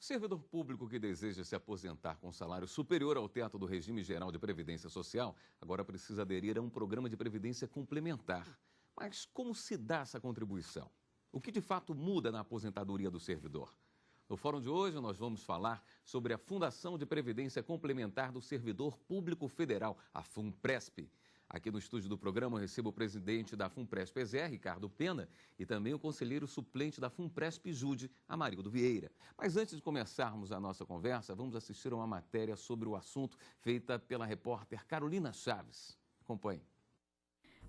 servidor público que deseja se aposentar com salário superior ao teto do regime geral de previdência social agora precisa aderir a um programa de previdência complementar. Mas como se dá essa contribuição? O que de fato muda na aposentadoria do servidor? No fórum de hoje, nós vamos falar sobre a Fundação de Previdência Complementar do Servidor Público Federal, a FUNPRESP. Aqui no estúdio do programa eu recebo o presidente da FUNPRESP-EZE, Ricardo Pena, e também o conselheiro suplente da FUNPRESP-JUDE, Amarildo Vieira. Mas antes de começarmos a nossa conversa, vamos assistir a uma matéria sobre o assunto feita pela repórter Carolina Chaves. Acompanhe.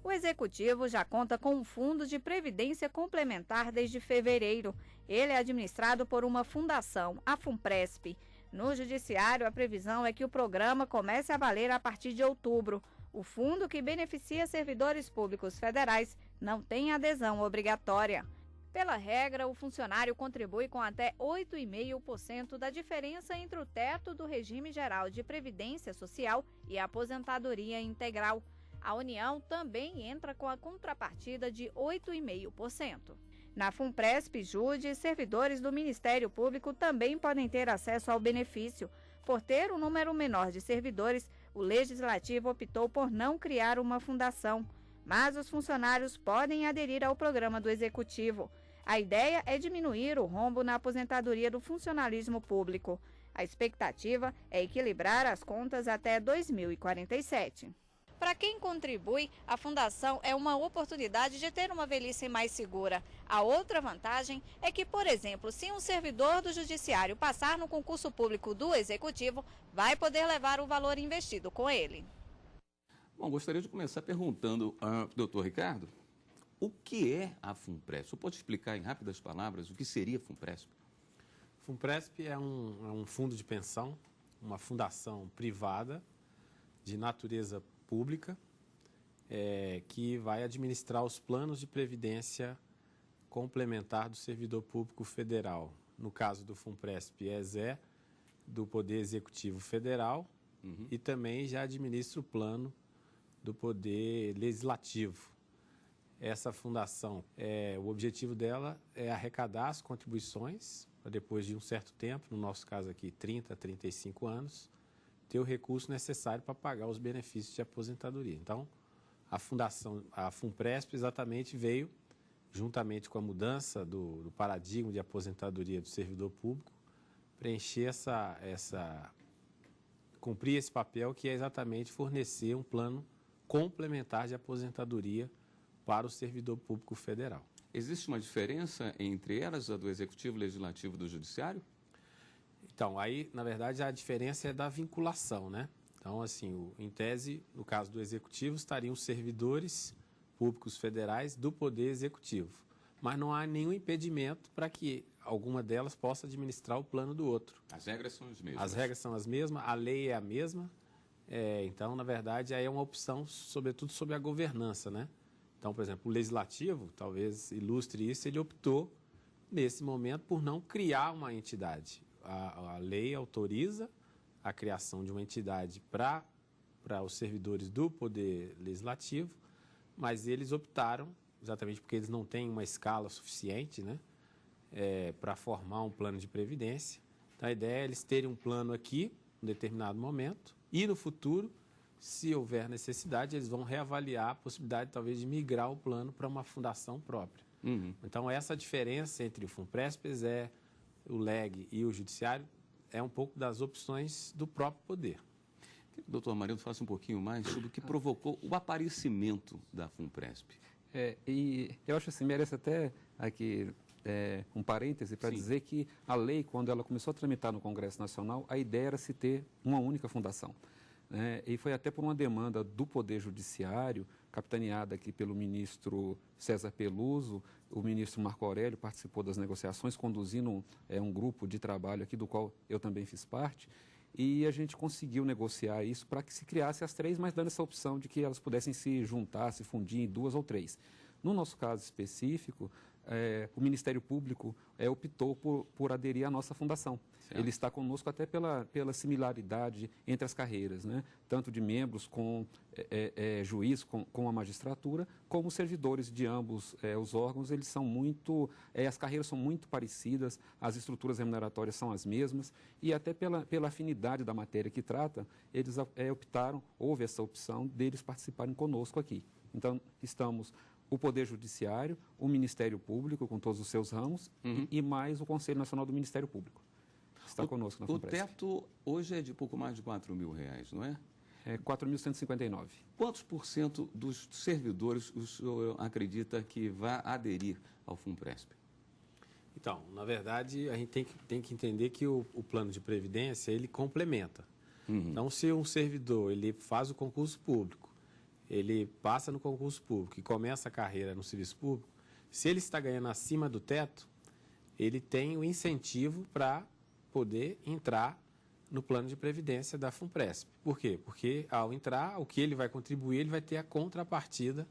O Executivo já conta com um fundo de previdência complementar desde fevereiro. Ele é administrado por uma fundação, a FUNPRESP. No Judiciário, a previsão é que o programa comece a valer a partir de outubro. O fundo, que beneficia servidores públicos federais, não tem adesão obrigatória. Pela regra, o funcionário contribui com até 8,5% da diferença entre o teto do regime geral de previdência social e a aposentadoria integral. A União também entra com a contrapartida de 8,5%. Na FUNPRESP-JUDE, servidores do Ministério Público também podem ter acesso ao benefício. Por ter um número menor de servidores, o Legislativo optou por não criar uma fundação, mas os funcionários podem aderir ao programa do Executivo. A ideia é diminuir o rombo na aposentadoria do funcionalismo público. A expectativa é equilibrar as contas até 2047. Para quem contribui, a fundação é uma oportunidade de ter uma velhice mais segura. A outra vantagem é que, por exemplo, se um servidor do Judiciário passar no concurso público do Executivo, vai poder levar o valor investido com ele. Bom, gostaria de começar perguntando ao doutor Ricardo, o que é a FUNPRESP? Você pode explicar em rápidas palavras o que seria a FUNPRESP? FUNPRESP é um fundo de pensão, uma fundação privada de natureza pública, que vai administrar os planos de previdência complementar do servidor público federal. No caso do FUNPRESP-EZE, do Poder Executivo Federal, e também já administra o plano do Poder Legislativo. Essa fundação, o objetivo dela é arrecadar as contribuições, para depois de um certo tempo, no nosso caso aqui 30, 35 anos, ter o recurso necessário para pagar os benefícios de aposentadoria. Então, a FUNPRESP exatamente veio, juntamente com a mudança do paradigma de aposentadoria do servidor público, preencher cumprir esse papel, que é exatamente fornecer um plano complementar de aposentadoria para o servidor público federal. Existe uma diferença entre elas, a do Executivo, Legislativo e do Judiciário? Então, aí, na verdade, a diferença é da vinculação, né? Então, assim, em tese, no caso do Executivo, estariam os servidores públicos federais do Poder Executivo. Mas não há nenhum impedimento para que alguma delas possa administrar o plano do outro. As regras são as mesmas. As regras são as mesmas, a lei é a mesma. Então, na verdade, aí é uma opção, sobretudo, sobre a governança, né? Então, por exemplo, o Legislativo, talvez ilustre isso, ele optou, nesse momento, por não criar uma entidade. A lei autoriza a criação de uma entidade para os servidores do Poder Legislativo, mas eles optaram, exatamente porque eles não têm uma escala suficiente, né, para formar um plano de previdência. Então, a ideia é eles terem um plano aqui, em um determinado momento, e no futuro, se houver necessidade, eles vão reavaliar a possibilidade, talvez, de migrar o plano para uma fundação própria. Então, essa diferença entre o FUNPRESP-EZE, o LEG e o Judiciário é um pouco das opções do próprio poder. Queria que o doutor Amarildo falasse um pouquinho mais sobre o que provocou o aparecimento da FUNPRESP. E eu acho assim, merece até aqui um parêntese para dizer que a lei, quando ela começou a tramitar no Congresso Nacional, a ideia era se ter uma única fundação. E foi até por uma demanda do Poder Judiciário, capitaneada aqui pelo ministro César Peluso. O ministro Marco Aurélio participou das negociações, conduzindo um grupo de trabalho aqui, do qual eu também fiz parte, e a gente conseguiu negociar isso para que se criasse as três, mas dando essa opção de que elas pudessem se juntar, se fundir em duas ou três. No nosso caso específico, o Ministério Público optou por aderir à nossa fundação. Certo. Ele está conosco até pela similaridade entre as carreiras, né? Tanto de membros com juiz, com a magistratura, como servidores de ambos os órgãos. Eles são muito, as carreiras são muito parecidas, as estruturas remuneratórias são as mesmas e até pela afinidade da matéria que trata, eles optaram, houve essa opção deles participarem conosco aqui. Então, estamos o Poder Judiciário, o Ministério Público, com todos os seus ramos, e mais o Conselho Nacional do Ministério Público. Está conosco na FUNPRESP. O teto hoje é de pouco mais de R$4.000, não é? É 4.159. Quantos por cento dos servidores o senhor acredita que vai aderir ao FUNPRESP? Então, na verdade, a gente tem que entender que o plano de previdência, ele complementa. Então, se um servidor ele faz o concurso público, ele passa no concurso público e começa a carreira no serviço público, se ele está ganhando acima do teto, ele tem o incentivo para poder entrar no plano de previdência da FUNPRESP. Por quê? Porque ao entrar, o que ele vai contribuir, ele vai ter a contrapartida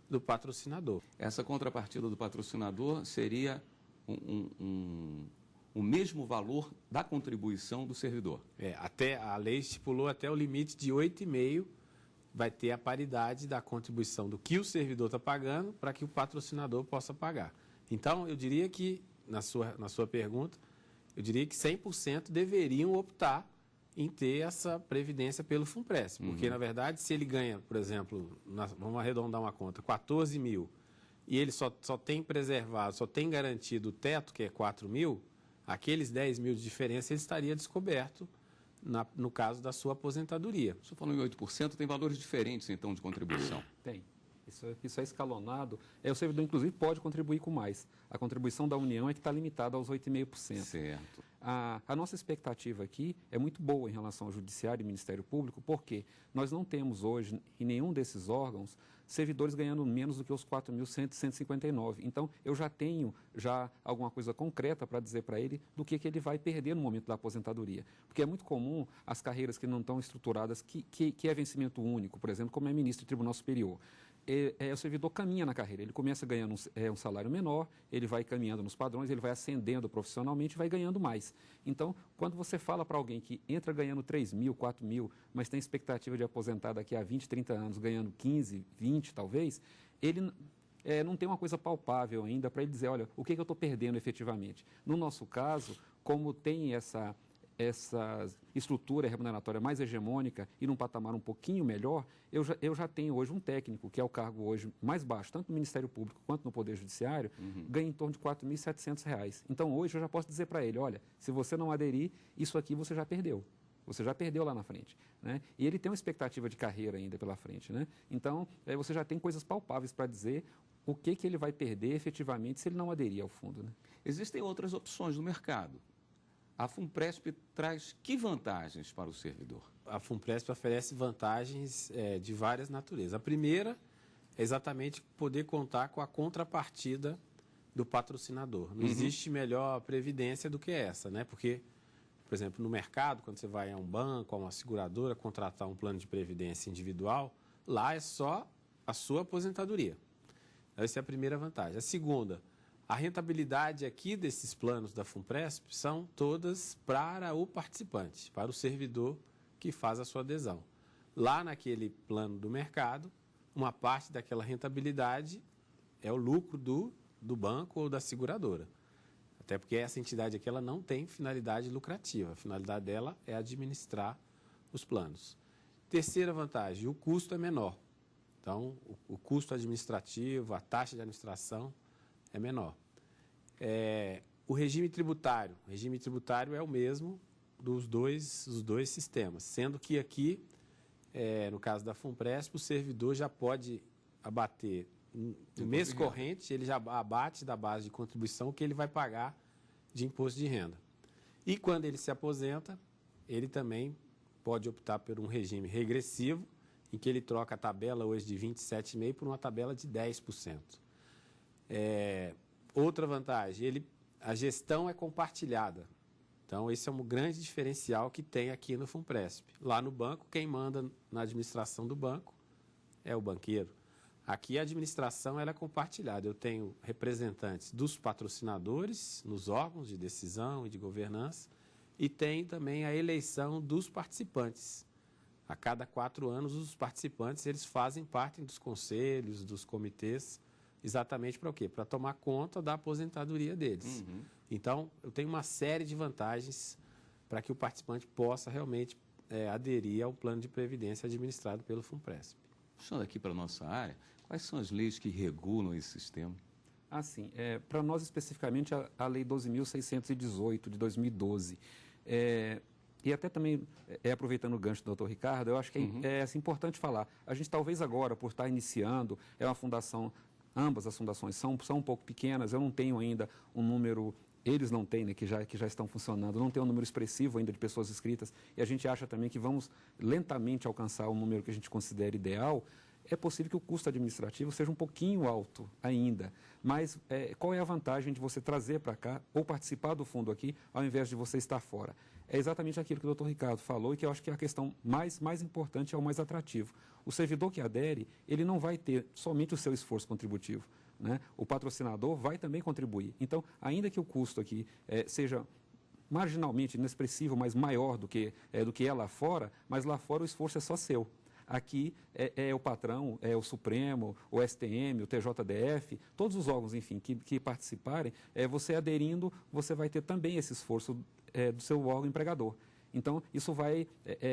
do patrocinador. Essa contrapartida do patrocinador seria o mesmo valor da contribuição do servidor? Até a lei estipulou até o limite de 8,5%, vai ter a paridade da contribuição do que o servidor está pagando para que o patrocinador possa pagar. Então, eu diria que, na sua pergunta, eu diria que 100% deveriam optar em ter essa previdência pelo FUNPRESP. Porque, na verdade, se ele ganha, por exemplo, vamos arredondar uma conta, 14 mil, e ele só tem preservado, só tem garantido o teto, que é 4 mil, aqueles 10 mil de diferença ele estaria descoberto no caso da sua aposentadoria. O senhor falou em 8%, tem valores diferentes, então, de contribuição? Tem. Isso é escalonado. O servidor, inclusive, pode contribuir com mais. A contribuição da União é que está limitada aos 8,5%. Certo. A nossa expectativa aqui é muito boa em relação ao Judiciário e Ministério Público, porque nós não temos hoje, em nenhum desses órgãos, servidores ganhando menos do que os 4.159. Então, eu já tenho alguma coisa concreta para dizer para ele do que ele vai perder no momento da aposentadoria. Porque é muito comum as carreiras que não estão estruturadas, que é vencimento único, por exemplo, como é ministro do Tribunal Superior. O servidor caminha na carreira, ele começa ganhando um salário menor, ele vai caminhando nos padrões, ele vai ascendendo profissionalmente e vai ganhando mais. Então, quando você fala para alguém que entra ganhando 3 mil, 4 mil, mas tem expectativa de aposentar daqui a 20, 30 anos, ganhando 15, 20 talvez, ele não tem uma coisa palpável ainda para ele dizer, olha, o que eu estou perdendo efetivamente. No nosso caso, como tem essa estrutura remuneratória mais hegemônica e num patamar um pouquinho melhor, eu já tenho hoje um técnico, que é o cargo hoje mais baixo, tanto no Ministério Público quanto no Poder Judiciário, ganha em torno de R$ 4.700. Então, hoje, eu já posso dizer para ele, olha, se você não aderir, isso aqui você já perdeu. Você já perdeu lá na frente, né? E ele tem uma expectativa de carreira ainda pela frente, né? Então, você já tem coisas palpáveis para dizer o que ele vai perder efetivamente se ele não aderir ao fundo, né? Existem outras opções no mercado. A FUNPRESP traz que vantagens para o servidor? A FUNPRESP oferece vantagens de várias naturezas. A primeira é exatamente poder contar com a contrapartida do patrocinador. Não existe melhor previdência do que essa, né? Porque, por exemplo, no mercado, quando você vai a um banco, a uma seguradora, contratar um plano de previdência individual, lá é só a sua aposentadoria. Essa é a primeira vantagem. A segunda, a rentabilidade aqui desses planos da FUNPRESP são todas para o participante, para o servidor que faz a sua adesão. Lá naquele plano do mercado, uma parte daquela rentabilidade é o lucro do banco ou da seguradora. Até porque essa entidade aqui ela não tem finalidade lucrativa. A finalidade dela é administrar os planos. Terceira vantagem, o custo é menor. Então, o custo administrativo, a taxa de administração é menor. O regime tributário é o mesmo dos dois sistemas, sendo que aqui, no caso da FUNPRESP, o servidor já pode abater no mês corrente, ele já abate da base de contribuição o que ele vai pagar de imposto de renda. E quando ele se aposenta, ele também pode optar por um regime regressivo, em que ele troca a tabela hoje de 27,5% por uma tabela de 10%. Outra vantagem, a gestão é compartilhada. Então, esse é um grande diferencial que tem aqui no FUNPRESP. Lá no banco, quem manda na administração do banco é o banqueiro. Aqui a administração ela é compartilhada. Eu tenho representantes dos patrocinadores nos órgãos de decisão e de governança e tem também a eleição dos participantes. A cada 4 anos, os participantes eles fazem parte dos conselhos, dos comitês, exatamente para o quê? Para tomar conta da aposentadoria deles. Então, eu tenho uma série de vantagens para que o participante possa realmente aderir ao plano de previdência administrado pelo FUNPRESP. Puxando aqui para a nossa área, quais são as leis que regulam esse sistema? Sim. Para nós, especificamente, a Lei 12.618, de 2012. E até também, aproveitando o gancho do doutor Ricardo, eu acho que é importante falar. A gente talvez agora, por estar iniciando, é uma fundação, ambas as fundações são um pouco pequenas, eu não tenho ainda um número... Eles não têm, né, que já estão funcionando, não tem um número expressivo ainda de pessoas inscritas, e a gente acha também que vamos lentamente alcançar o número que a gente considera ideal. É possível que o custo administrativo seja um pouquinho alto ainda, mas qual é a vantagem de você trazer para cá ou participar do fundo aqui, ao invés de você estar fora? É exatamente aquilo que o doutor Ricardo falou e que eu acho que é a questão mais importante, é o mais atrativo. O servidor que adere, ele não vai ter somente o seu esforço contributivo, né? O patrocinador vai também contribuir. Então, ainda que o custo aqui seja marginalmente inexpressivo, mas maior do que é lá fora, mas lá fora o esforço é só seu. Aqui é o patrão, é o Supremo, o STM, o TJDF, todos os órgãos, enfim, que participarem, você aderindo, você vai ter também esse esforço do seu órgão empregador. Então, isso vai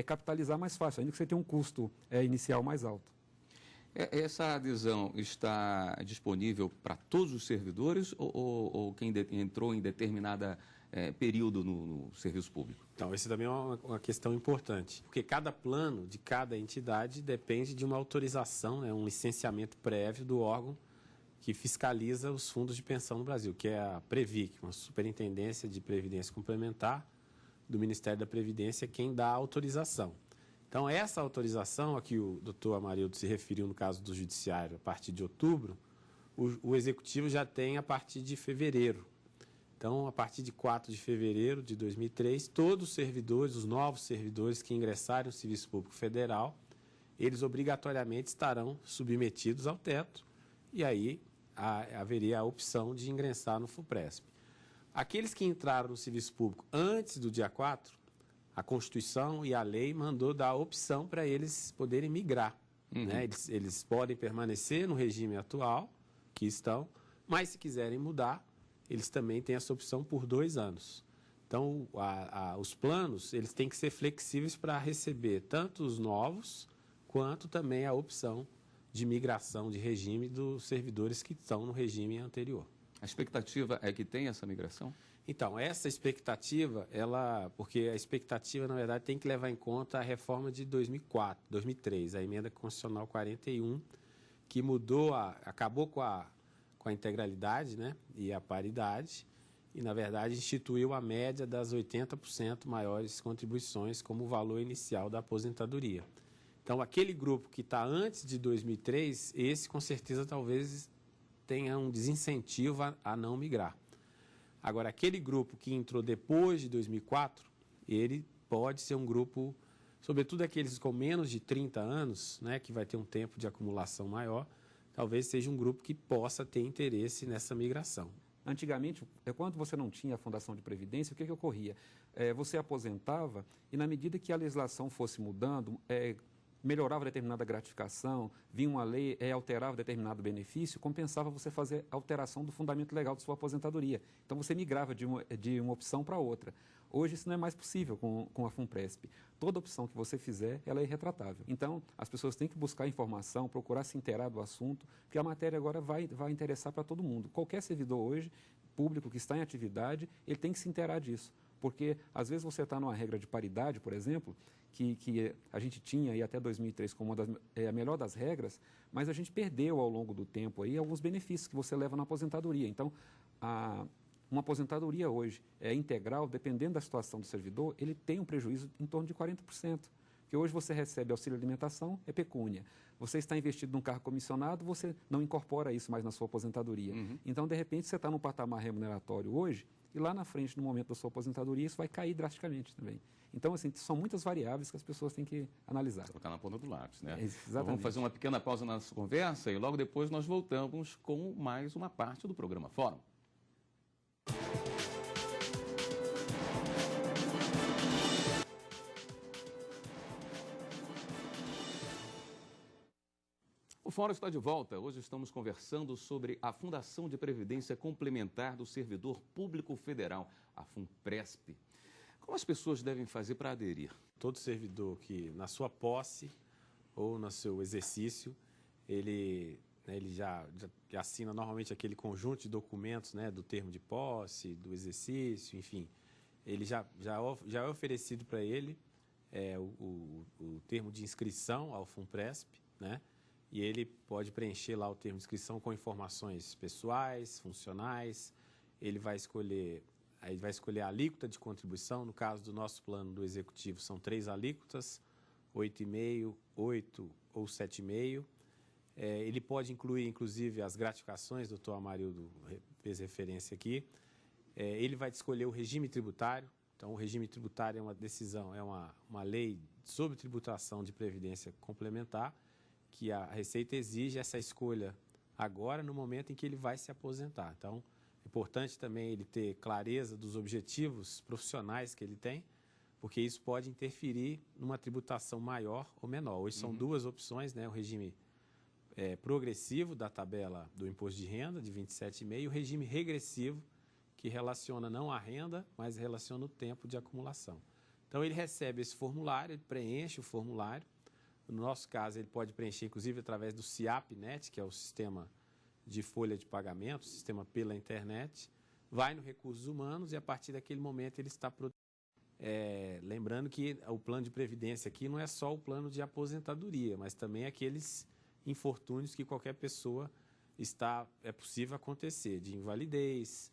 capitalizar mais fácil, ainda que você tenha um custo inicial mais alto. Essa adesão está disponível para todos os servidores ou quem entrou em determinada período no serviço público? Então, essa também é uma questão importante, porque cada plano de cada entidade depende de uma autorização, né, um licenciamento prévio do órgão que fiscaliza os fundos de pensão no Brasil, que é a Previc, uma Superintendência de Previdência Complementar do Ministério da Previdência, quem dá a autorização. Então, essa autorização a que o doutor Amarildo se referiu no caso do Judiciário, a partir de outubro, o Executivo já tem a partir de fevereiro. Então, a partir de 4 de fevereiro de 2003, todos os servidores, os novos servidores que ingressarem no Serviço Público Federal, eles obrigatoriamente estarão submetidos ao teto e aí haveria a opção de ingressar no FUNPRESP. Aqueles que entraram no Serviço Público antes do dia 4, a Constituição e a lei mandou dar a opção para eles poderem migrar. Né? Eles podem permanecer no regime atual, que estão, mas se quiserem mudar, eles também têm essa opção por 2 anos. Então, os planos eles têm que ser flexíveis para receber tanto os novos, quanto também a opção de migração de regime dos servidores que estão no regime anterior. A expectativa é que tenha essa migração? Então, essa expectativa, porque a expectativa, na verdade, tem que levar em conta a reforma de 2003, a emenda constitucional 41, que acabou com a integralidade, né, e a paridade, e, na verdade, instituiu a média das 80% maiores contribuições como valor inicial da aposentadoria. Então, aquele grupo que está antes de 2003, esse, com certeza, talvez tenha um desincentivo a não migrar. Agora, aquele grupo que entrou depois de 2004, ele pode ser um grupo, sobretudo aqueles com menos de 30 anos, né, que vai ter um tempo de acumulação maior, talvez seja um grupo que possa ter interesse nessa migração. Antigamente, quando você não tinha a Fundação de Previdência, o que ocorria? Você aposentava e, na medida que a legislação fosse mudando, melhorava determinada gratificação, vinha uma lei, alterava determinado benefício, compensava você fazer alteração do fundamento legal de sua aposentadoria. Então, você migrava de uma opção para outra. Hoje, isso não é mais possível com a FUNPRESP. Toda opção que você fizer, ela é irretratável. Então, as pessoas têm que buscar informação, procurar se inteirar do assunto, porque a matéria agora vai interessar para todo mundo. Qualquer servidor hoje, público que está em atividade, ele tem que se inteirar disso. Porque, às vezes, você está numa regra de paridade, por exemplo, que a gente tinha aí até 2003 como a melhor das regras, mas a gente perdeu ao longo do tempo aí alguns benefícios que você leva na aposentadoria. Então, uma aposentadoria hoje integral, dependendo da situação do servidor, ele tem um prejuízo em torno de 40%. Porque hoje você recebe auxílio alimentação, é pecúnia. Você está investido num cargo comissionado, você não incorpora isso mais na sua aposentadoria. Então, de repente, você está num patamar remuneratório hoje e lá na frente, no momento da sua aposentadoria, isso vai cair drasticamente também. Então, assim, são muitas variáveis que as pessoas têm que analisar. Colocar na ponta do lápis, né? Exatamente. Então, vamos fazer uma pequena pausa na nossa conversa e logo depois nós voltamos com mais uma parte do programa Fórum. O Fórum está de volta. Hoje estamos conversando sobre a Fundação de Previdência Complementar do Servidor Público Federal, a FUNPRESP. Como as pessoas devem fazer para aderir? Todo servidor que, na sua posse ou no seu exercício, ele já assina normalmente aquele conjunto de documentos, né, do termo de posse, do exercício, enfim. Ele já é oferecido para ele o termo de inscrição ao FUNPRESP, né? E ele pode preencher lá o termo de inscrição com informações pessoais, funcionais. Ele vai escolher a alíquota de contribuição. No caso do nosso plano do executivo, são 3 alíquotas, 8,5%, 8% ou 7,5%. Ele pode incluir, inclusive, as gratificações, o doutor Amarildo fez referência aqui. Ele vai escolher o regime tributário. Então, o regime tributário é uma decisão, é uma lei sobre tributação de previdência complementar, que a Receita exige essa escolha agora, no momento em que ele vai se aposentar. Então, é importante também ele ter clareza dos objetivos profissionais que ele tem, porque isso pode interferir numa tributação maior ou menor. Hoje são 2 opções, né? O regime progressivo da tabela do imposto de renda, de 27,5%, e o regime regressivo, que relaciona não a renda, mas relaciona o tempo de acumulação. Então, ele recebe esse formulário, ele preenche o formulário. No nosso caso, ele pode preencher, inclusive, através do SIAP-NET, que é o sistema de folha de pagamento, sistema pela internet, vai no Recursos Humanos e, a partir daquele momento, ele está protegido. Lembrando que o plano de previdência aqui não é só o plano de aposentadoria, mas também aqueles infortúnios que qualquer pessoa é possível acontecer, de invalidez,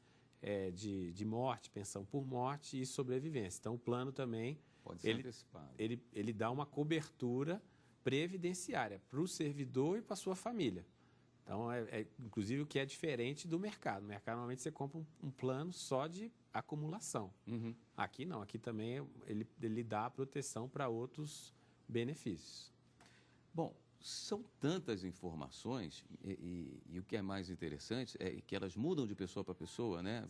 de morte, pensão por morte e sobrevivência. Então, o plano também Pode ser antecipado. Ele dá uma cobertura previdenciária para o servidor e para a sua família. Então, inclusive, o que é diferente do mercado. No mercado, normalmente, você compra um plano só de acumulação. Aqui não, aqui também ele dá proteção para outros benefícios. Bom, são tantas informações e o que é mais interessante é que elas mudam de pessoa para pessoa, né?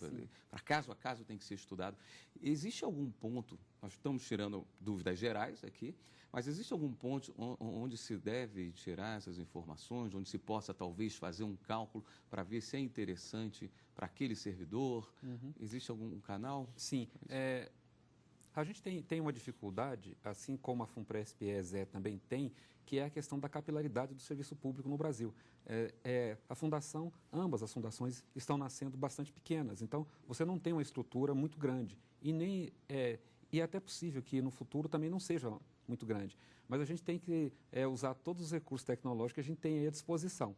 Para caso a caso tem que ser estudado. Existe algum ponto, nós estamos tirando dúvidas gerais aqui, mas existe algum ponto onde se deve tirar essas informações, onde se possa talvez fazer um cálculo para ver se é interessante para aquele servidor? Existe algum canal? Sim. A gente tem uma dificuldade, assim como a FUNPRESP e a ESE também tem, que é a questão da capilaridade do serviço público no Brasil. A fundação, ambas as fundações estão nascendo bastante pequenas, então você não tem uma estrutura muito grande e é até possível que no futuro também não seja muito grande. Mas a gente tem que usar todos os recursos tecnológicos que a gente tem aí à disposição.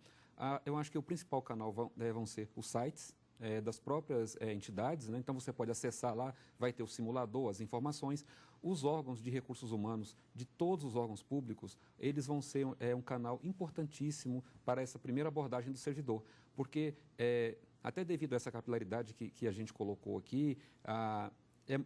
Eu acho que o principal canal vão ser os sites das próprias entidades, né? Então você pode acessar lá, vai ter o simulador, as informações. Os órgãos de recursos humanos, de todos os órgãos públicos, eles vão ser um canal importantíssimo para essa primeira abordagem do servidor, porque até devido a essa capilaridade que a gente colocou aqui,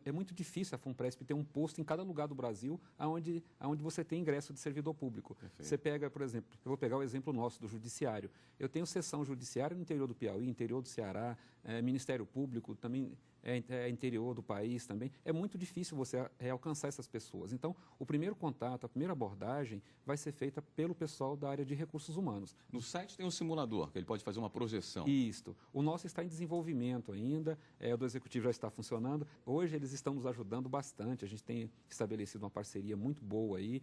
é muito difícil a FUNPRESP ter um posto em cada lugar do Brasil onde você tem ingresso de servidor público. Perfeito. Você pega, por exemplo, eu vou pegar o exemplo nosso do Judiciário. Eu tenho seção judiciária no interior do Piauí, interior do Ceará, Ministério Público, também interior do país também. É muito difícil você alcançar essas pessoas. Então, o primeiro contato, a primeira abordagem vai ser feita pelo pessoal da área de recursos humanos. No site tem um simulador, que ele pode fazer uma projeção. Isto. O nosso está em desenvolvimento ainda, o do Executivo já está funcionando. Hoje eles estão nos ajudando bastante, a gente tem estabelecido uma parceria muito boa aí,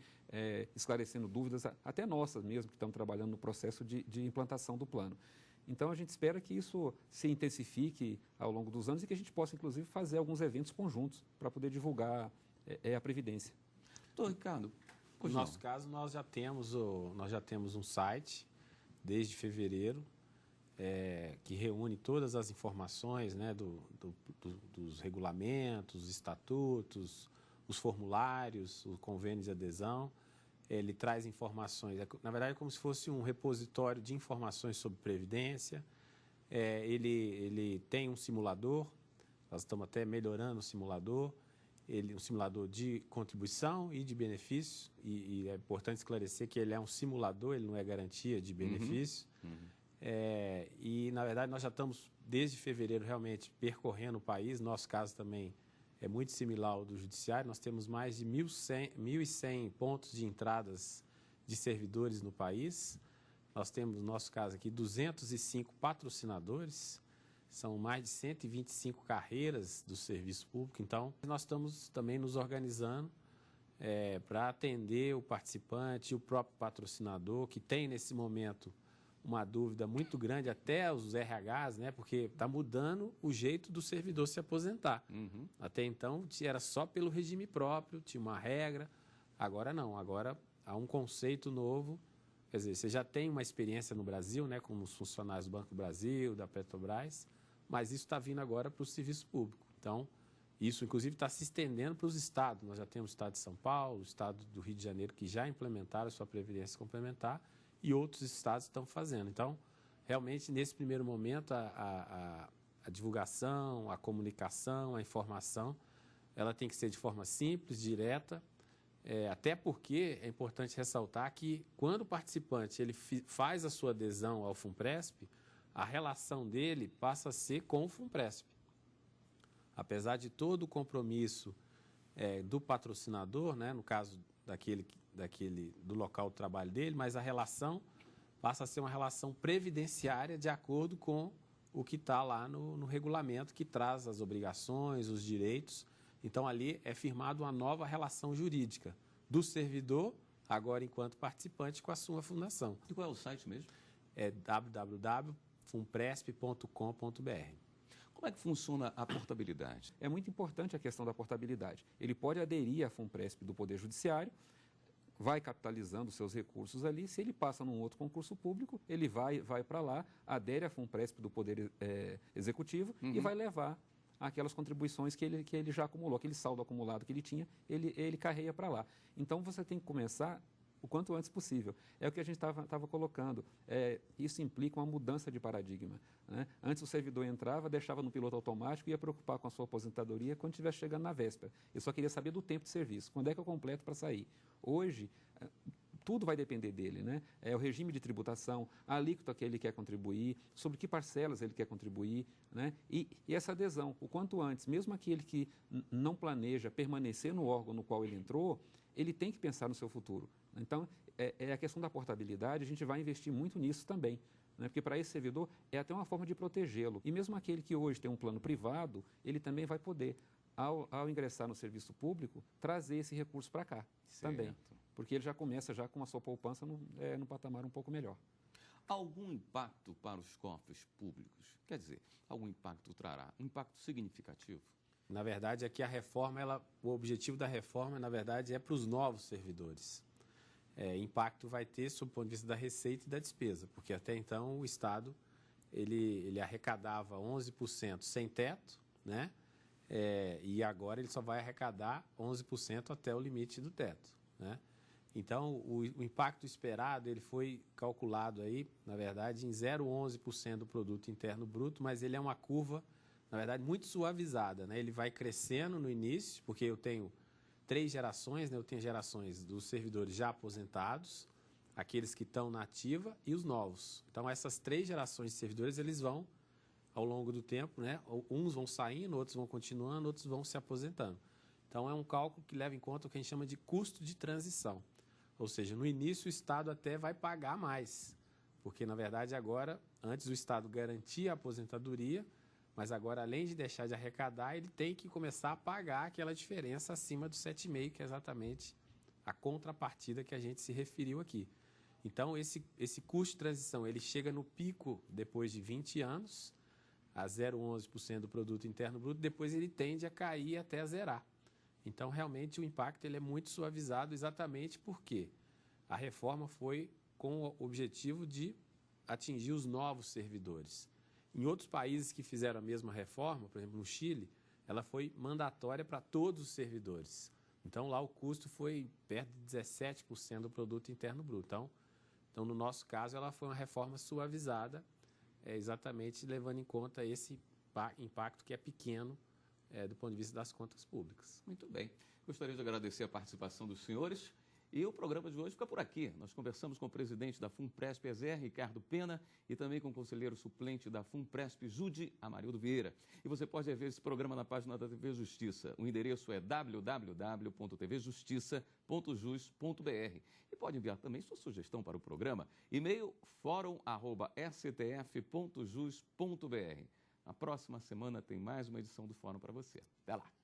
esclarecendo dúvidas, até nossas mesmo, que estamos trabalhando no processo de implantação do plano. Então, a gente espera que isso se intensifique ao longo dos anos e que a gente possa, inclusive, fazer alguns eventos conjuntos para poder divulgar a Previdência. Doutor Ricardo, no nosso caso, nós já temos um site, desde fevereiro, que reúne todas as informações, né, dos regulamentos, estatutos, os formulários, o convênio de adesão. Ele traz informações, na verdade é como se fosse um repositório de informações sobre previdência. Ele tem um simulador Nós estamos até melhorando o simulador, um simulador de contribuição e de benefício, e é importante esclarecer que ele é um simulador, ele não é garantia de benefício. E, na verdade, nós já estamos, desde fevereiro, realmente percorrendo o país. Nosso caso também é muito similar ao do Judiciário. Nós temos mais de 1.100 pontos de entradas de servidores no país. Nós temos, no nosso caso aqui, 205 patrocinadores. São mais de 125 carreiras do serviço público. Então, nós estamos também nos organizando para atender o participante e o próprio patrocinador, que tem, nesse momento, uma dúvida muito grande, até os RHs, né? Porque está mudando o jeito do servidor se aposentar. Até então, era só pelo regime próprio, tinha uma regra. Agora não, agora há um conceito novo. Quer dizer, você já tem uma experiência no Brasil, né? Como os funcionários do Banco do Brasil, da Petrobras, mas isso está vindo agora para o serviço público. Então, isso, inclusive, está se estendendo para os estados. Nós já temos o estado de São Paulo, o estado do Rio de Janeiro, que já implementaram a sua previdência complementar, e outros estados estão fazendo. Então, realmente, nesse primeiro momento, a divulgação, a comunicação, a informação, ela tem que ser de forma simples, direta, até porque é importante ressaltar que, quando o participante ele faz a sua adesão ao FUNPRESP, a relação dele passa a ser com o FUNPRESP. Apesar de todo o compromisso do patrocinador, né, no caso do local de trabalho dele, mas a relação passa a ser uma relação previdenciária de acordo com o que está lá no regulamento, que traz as obrigações, os direitos. Então, ali é firmada uma nova relação jurídica do servidor, agora enquanto participante, com a sua fundação. E qual é o site mesmo? É www.funpresp.com.br. Como é que funciona a portabilidade? É muito importante a questão da portabilidade. Ele pode aderir à FUNPRESP do Poder Judiciário, vai capitalizando seus recursos ali. Se ele passa num outro concurso público, ele vai para lá, adere à FUNPRESP do Poder Executivo e vai levar aquelas contribuições que ele já acumulou, aquele saldo acumulado que ele tinha, ele carreia para lá. Então, você tem que começar o quanto antes possível. É o que a gente estava colocando. Isso implica uma mudança de paradigma, né? Antes o servidor entrava, deixava no piloto automático e ia preocupar com a sua aposentadoria quando estivesse chegando na véspera. Eu só queria saber do tempo de serviço, quando é que eu completo para sair. Hoje, tudo vai depender dele, né? É o regime de tributação, a alíquota que ele quer contribuir, sobre que parcelas ele quer contribuir, né? E essa adesão, o quanto antes, mesmo aquele que não planeja permanecer no órgão no qual ele entrou, ele tem que pensar no seu futuro. Então, a questão da portabilidade, a gente vai investir muito nisso também, né? Porque para esse servidor é até uma forma de protegê-lo. E mesmo aquele que hoje tem um plano privado, ele também vai poder, ao ingressar no serviço público, trazer esse recurso para cá também. Porque ele já começa já com a sua poupança num patamar um pouco melhor. Algum impacto para os cofres públicos? Quer dizer, algum impacto trará? Um impacto significativo? Na verdade, aqui a reforma, o objetivo da reforma, na verdade, é para os novos servidores. Impacto vai ter sob o ponto de vista da receita e da despesa, porque até então o Estado ele arrecadava 11% sem teto, né? E agora ele só vai arrecadar 11% até o limite do teto, né? Então, o impacto esperado ele foi calculado aí, na verdade, em 0,11% do produto interno bruto, mas ele é uma curva, na verdade, muito suavizada, né? Ele vai crescendo no início, porque eu tenho 3 gerações, né? Eu tenho gerações dos servidores já aposentados, aqueles que estão na ativa e os novos. Então, essas 3 gerações de servidores, eles vão, ao longo do tempo, né? Uns vão saindo, outros vão continuando, outros vão se aposentando. Então, é um cálculo que leva em conta o que a gente chama de custo de transição. Ou seja, no início o Estado até vai pagar mais, porque, na verdade, agora, antes o Estado garantia a aposentadoria, mas agora, além de deixar de arrecadar, ele tem que começar a pagar aquela diferença acima do 7,5%, que é exatamente a contrapartida que a gente se referiu aqui. Então, esse custo de transição, ele chega no pico depois de 20 anos, a 0,11% do produto interno bruto, depois ele tende a cair até a zerar. Então, realmente, o impacto ele é muito suavizado exatamente porque a reforma foi com o objetivo de atingir os novos servidores. Em outros países que fizeram a mesma reforma, por exemplo, no Chile, ela foi mandatória para todos os servidores. Então, lá o custo foi perto de 17% do produto interno bruto. Então, no nosso caso, ela foi uma reforma suavizada, exatamente levando em conta esse impacto que é pequeno do ponto de vista das contas públicas. Muito bem. Gostaria de agradecer a participação dos senhores. E o programa de hoje fica por aqui. Nós conversamos com o presidente da FUNPRESP, EZER, Ricardo Pena, e também com o conselheiro suplente da FUNPRESP, Jude Amarildo Vieira. E você pode ver esse programa na página da TV Justiça. O endereço é www.tvjustiça.jus.br. E pode enviar também sua sugestão para o programa. E-mail fórum@stf.jus.br. Na próxima semana tem mais uma edição do Fórum para você. Até lá!